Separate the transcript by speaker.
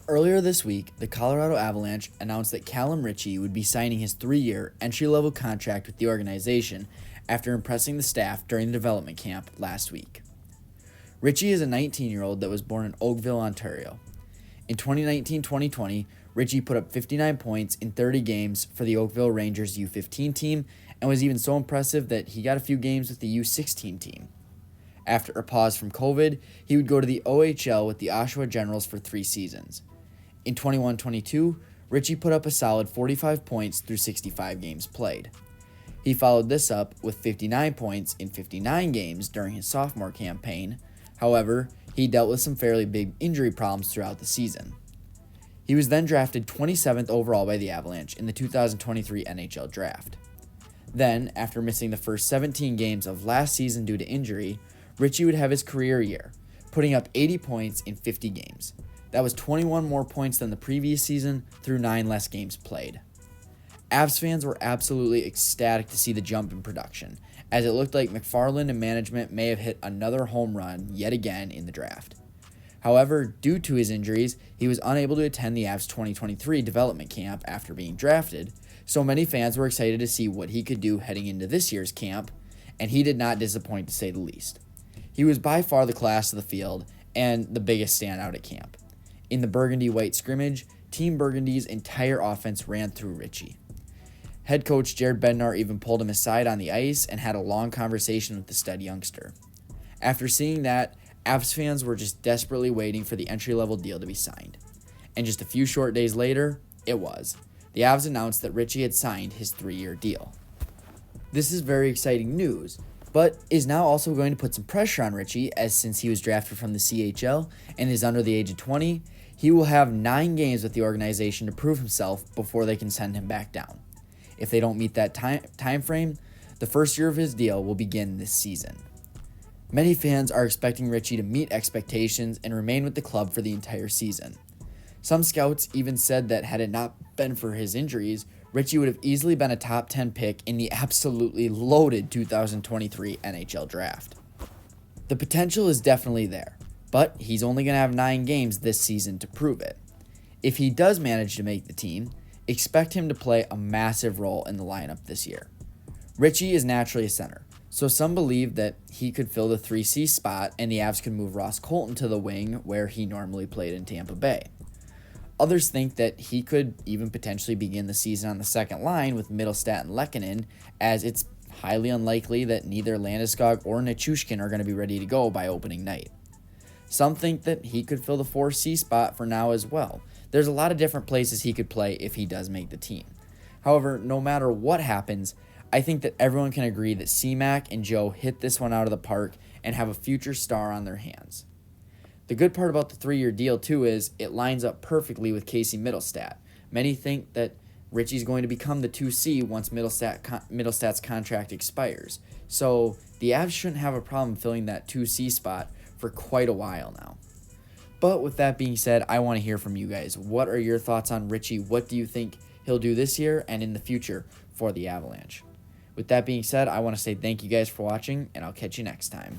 Speaker 1: Earlier this week, the Colorado Avalanche announced that Calum Ritchie would be signing his 3-year entry-level contract with the organization after impressing the staff during the development camp last week. Ritchie is a 19-year-old that was born in Oakville, Ontario. In 2019-2020, Ritchie put up 59 points in 30 games for the Oakville Rangers U15 team and was even so impressive that he got a few games with the U16 team. After a pause from COVID, he would go to the OHL with the Oshawa Generals for 3 seasons. In 21-22, Ritchie put up a solid 45 points through 65 games played. He followed this up with 59 points in 59 games during his sophomore campaign. However, he dealt with some fairly big injury problems throughout the season. He was then drafted 27th overall by the Avalanche in the 2023 NHL Draft. Then, after missing the first 17 games of last season due to injury, Ritchie would have his career year, putting up 80 points in 50 games. That was 21 more points than the previous season through 9 less games played. Avs fans were absolutely ecstatic to see the jump in production, as it looked like McFarland and management may have hit another home run yet again in the draft. However, due to his injuries, he was unable to attend the Avs 2023 development camp after being drafted, so many fans were excited to see what he could do heading into this year's camp, and he did not disappoint to say the least. He was by far the class of the field and the biggest standout at camp. In the Burgundy-White scrimmage, Team Burgundy's entire offense ran through Ritchie. Head coach Jared Bednar even pulled him aside on the ice and had a long conversation with the stud youngster. After seeing that, Avs fans were just desperately waiting for the entry-level deal to be signed. And just a few short days later, it was. The Avs announced that Ritchie had signed his 3-year deal. This is very exciting news, but is now also going to put some pressure on Ritchie, as since he was drafted from the CHL and is under the age of 20, he will have 9 games with the organization to prove himself before they can send him back down. If they don't meet that time frame, the first year of his deal will begin this season. Many fans are expecting Ritchie to meet expectations and remain with the club for the entire season. Some scouts even said that had it not been for his injuries, Ritchie would have easily been a top 10 pick in the absolutely loaded 2023 NHL Draft. The potential is definitely there, but he's only going to have 9 games this season to prove it. If he does manage to make the team, expect him to play a massive role in the lineup this year. Ritchie is naturally a center, so some believe that he could fill the 3C spot and the Avs could move Ross Colton to the wing where he normally played in Tampa Bay. Others think that he could even potentially begin the season on the second line with Mittelstadt and Lehkonen, as it's highly unlikely that neither Landeskog or Nichushkin are going to be ready to go by opening night. Some think that he could fill the 4C spot for now as well. There's a lot of different places he could play if he does make the team. However, no matter what happens, I think that everyone can agree that C-Mac and Joe hit this one out of the park and have a future star on their hands. The good part about the 3-year deal, too, is it lines up perfectly with Casey Mittelstadt. Many think that Ritchie's going to become the 2C once Mittelstadt's contract expires. So the Avs shouldn't have a problem filling that 2C spot for quite a while now. But with that being said, I want to hear from you guys. What are your thoughts on Ritchie? What do you think he'll do this year and in the future for the Avalanche? With that being said, I want to say thank you guys for watching, and I'll catch you next time.